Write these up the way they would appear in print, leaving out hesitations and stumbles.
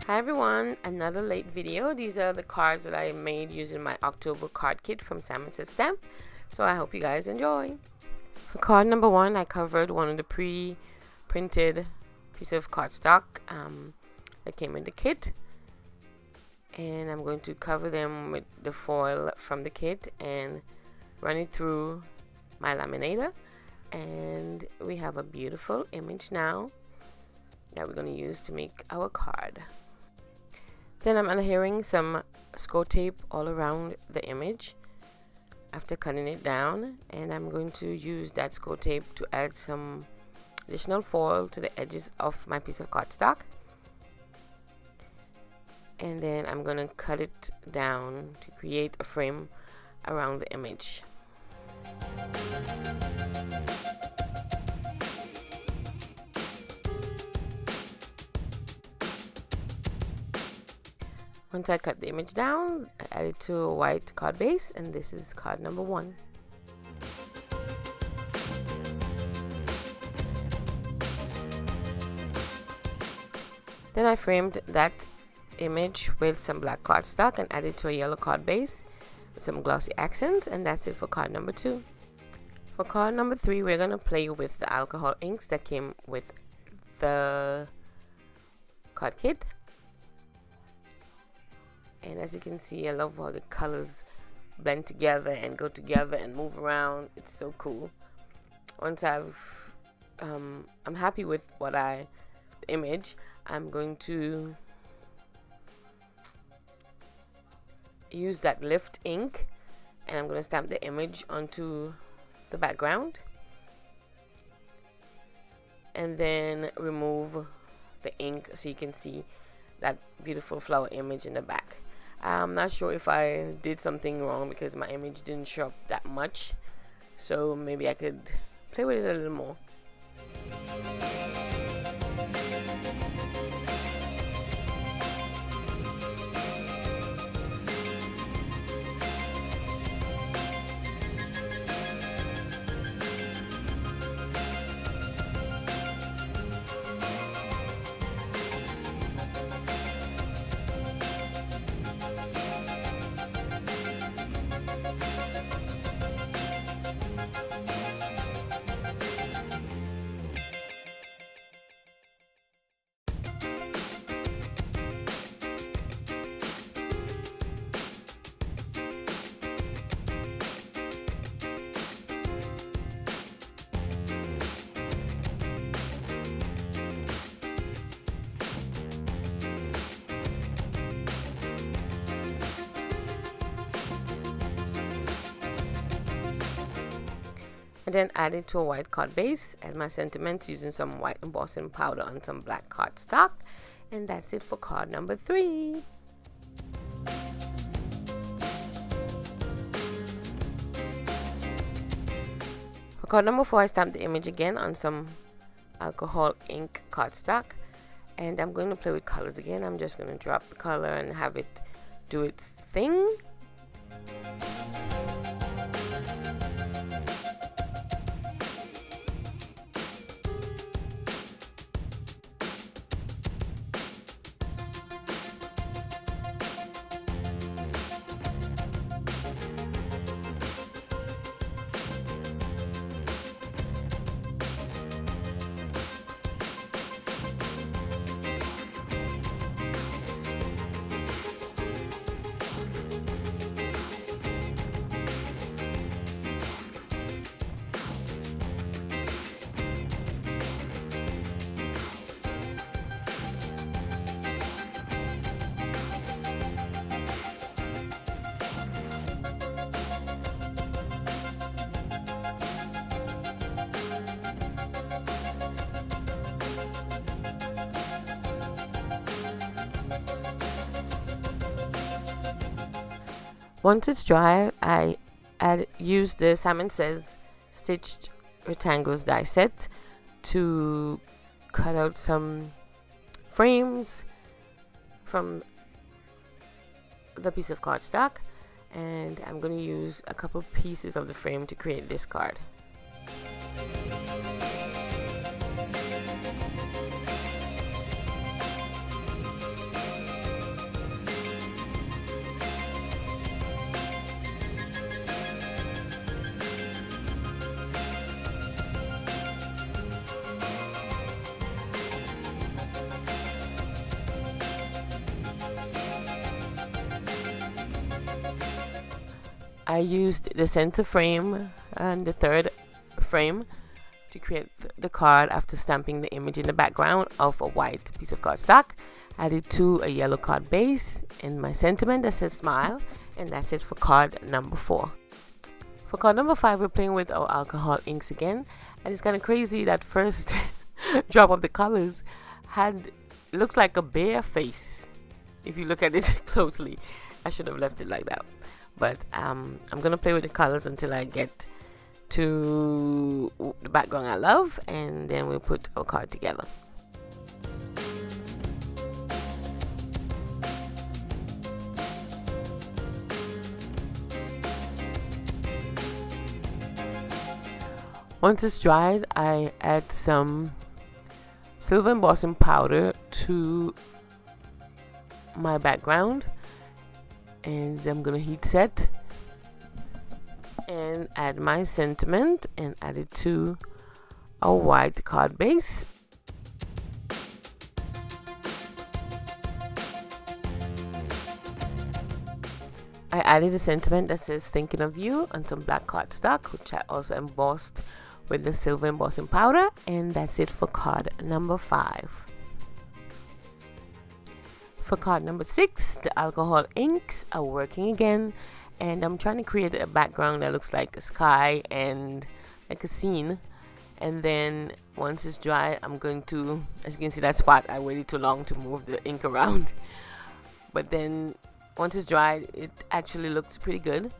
Hi everyone, another late video. These are the cards that I made using my October card kit from Salmon Said Stamp. So I hope you guys enjoy. For card number 1, I covered one of the pre-printed piece of cardstock that came in the kit. And I'm going to cover them with the foil from the kit and run it through my laminator. And we have a beautiful image now that we're going to use to make our card. Then I'm adhering some score tape all around the image after cutting it down, and I'm going to use that score tape to add some additional foil to the edges of my piece of cardstock. And then I'm going to cut it down to create a frame around the image. Once I cut the image down, I add it to a white card base, and this is card number 1. Then I framed that image with some black cardstock and added to a yellow card base with some glossy accents, and that's it for card number 2. For card number 3, we're going to play with the alcohol inks that came with the card kit. And as you can see, I love how the colors blend together and go together and move around. It's so cool. Once I'm happy with the image, I'm going to use that lift ink, and I'm going to stamp the image onto the background and then remove the ink so you can see that beautiful flower image in the back. I'm not sure if I did something wrong because my image didn't show up that much, so maybe I could play with it a little more. And then add it to a white card base, add my sentiments using some white embossing powder on some black cardstock, and that's it for card number 3. For card number 4, I stamped the image again on some alcohol ink cardstock, and I'm going to play with colors again. I'm just going to drop the color and have it do its thing. Once it's dry, I use the Salmon Says stitched rectangles die set to cut out some frames from the piece of cardstock, and I'm going to use a couple pieces of the frame to create this card. I used the center frame and the third frame to create the card after stamping the image in the background of a white piece of cardstock. Added to a yellow card base and my sentiment that says smile, and that's it for card number 4. For card number 5, we're playing with our alcohol inks again, and it's kind of crazy that first drop of the colors looks like a bear face. If you look at it closely, I should have left it like that, but I'm gonna play with the colors until I get to the background I love, and then we'll put our card together. Once it's dried, I add some silver embossing powder to my background, and I'm gonna heat set and add my sentiment and add it to a white card base. I added a sentiment that says thinking of you on some black cardstock, which I also embossed with the silver embossing powder, and that's it for card number 5. For card number 6, the alcohol inks are working again, and I'm trying to create a background that looks like a sky and like a scene. And then once it's dry, I'm going to, as you can see that spot, I waited too long to move the ink around, but then once it's dried, it actually looks pretty good.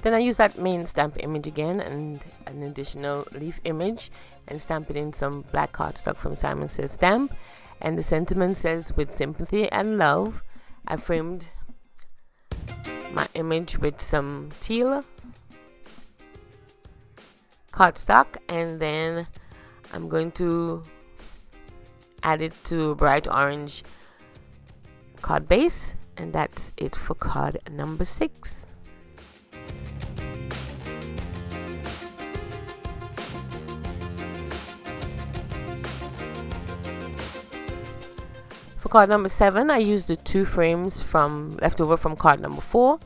Then I use that main stamp image again and an additional leaf image and stamp it in some black cardstock from Simon Says Stamp, and the sentiment says with sympathy and love. I framed my image with some teal cardstock, and then I'm going to add it to bright orange card base, and that's it for card number 6. For card number 7, I used the 2 frames left over from card number 4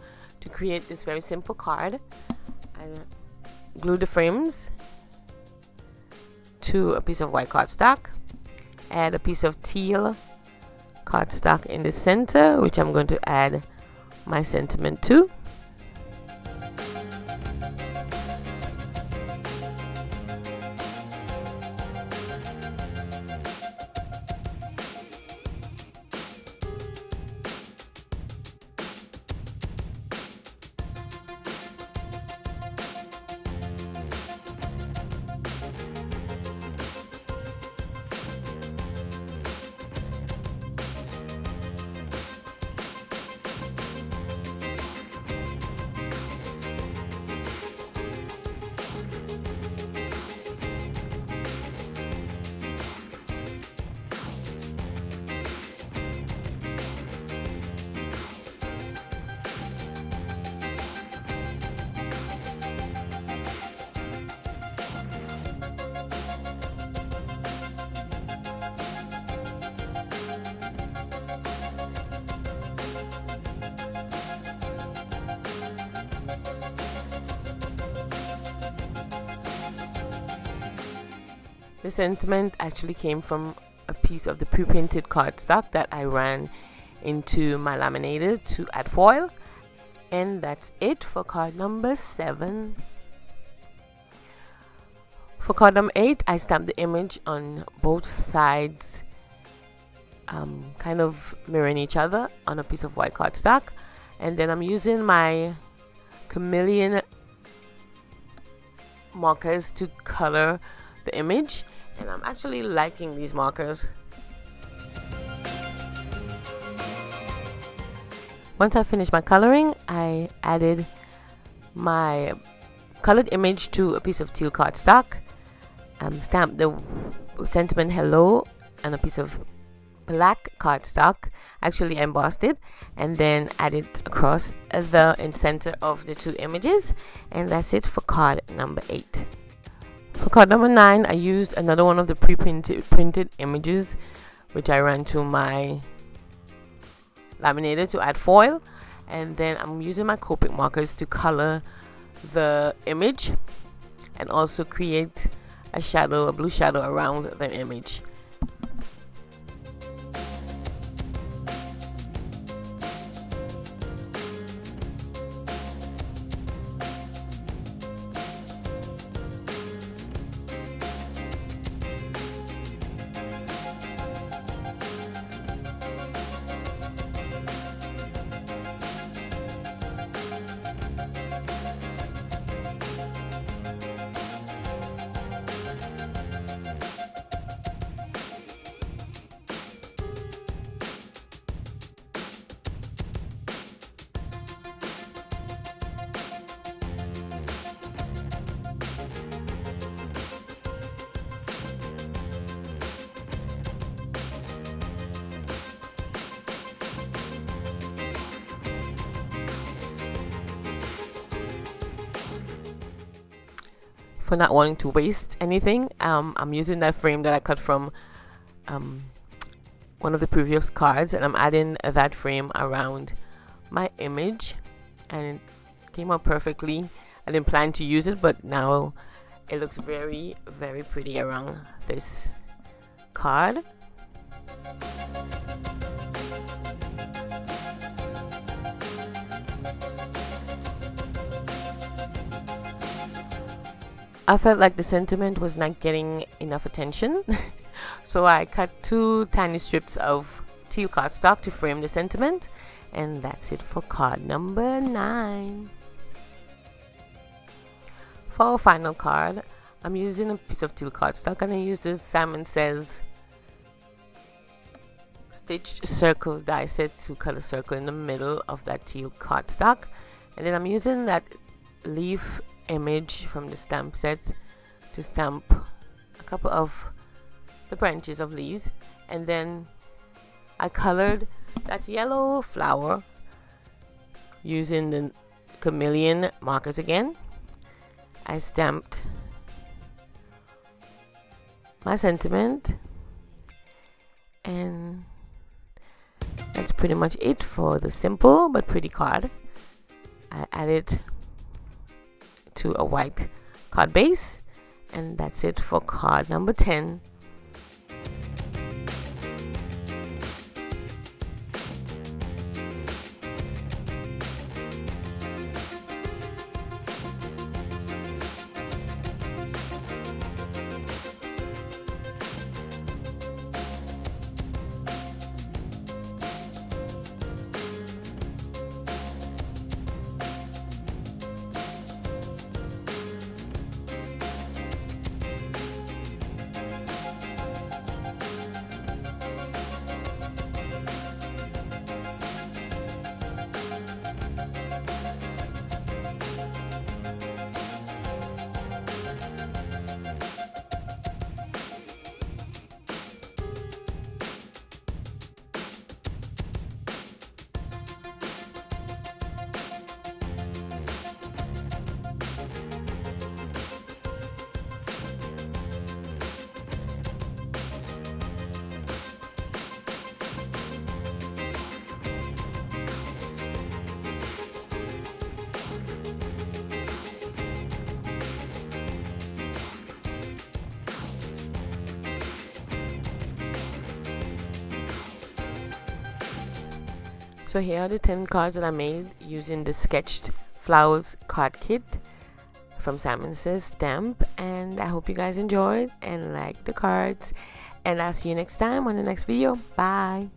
to create this very simple card. I glued the frames to a piece of white cardstock, add a piece of teal cardstock in the center, which I'm going to add my sentiment to. The sentiment actually came from a piece of the pre-printed cardstock that I ran into my laminator to add foil. And that's it for card number 7. For card number 8, I stamped the image on both sides kind of mirroring each other on a piece of white cardstock. And then I'm using my chameleon markers to color the image, and I'm actually liking these markers. Once I finished my coloring, I added my colored image to a piece of teal cardstock, stamped the sentiment hello on a piece of black cardstock, actually embossed it, and then added across the center of the two images. And that's it for card number 8. For card number 9, I used another one of the printed images, which I ran to my laminator to add foil, and then I'm using my Copic markers to color the image and also create a shadow, a blue shadow around the image. For not wanting to waste anything, I'm using that frame that I cut from one of the previous cards, and I'm adding that frame around my image, and it came out perfectly. I didn't plan to use it, but now it looks very, very pretty around this card. I felt like the sentiment was not getting enough attention, so I cut 2 tiny strips of teal cardstock to frame the sentiment, and that's it for card number 9. For our final card, I'm using a piece of teal cardstock, and I use this Simon Says stitched circle die set to cut a circle in the middle of that teal cardstock, and then I'm using that leaf image from the stamp set to stamp a couple of the branches of leaves, and then I colored that yellow flower using the chameleon markers again. I stamped my sentiment, and that's pretty much it for the simple but pretty card. I added to a white card base, and that's it for card number 10. So here are the 10 cards that I made using the sketched flowers card kit from Simon Says Stamp, and I hope you guys enjoyed and liked the cards. And I'll see you next time on the next video. Bye.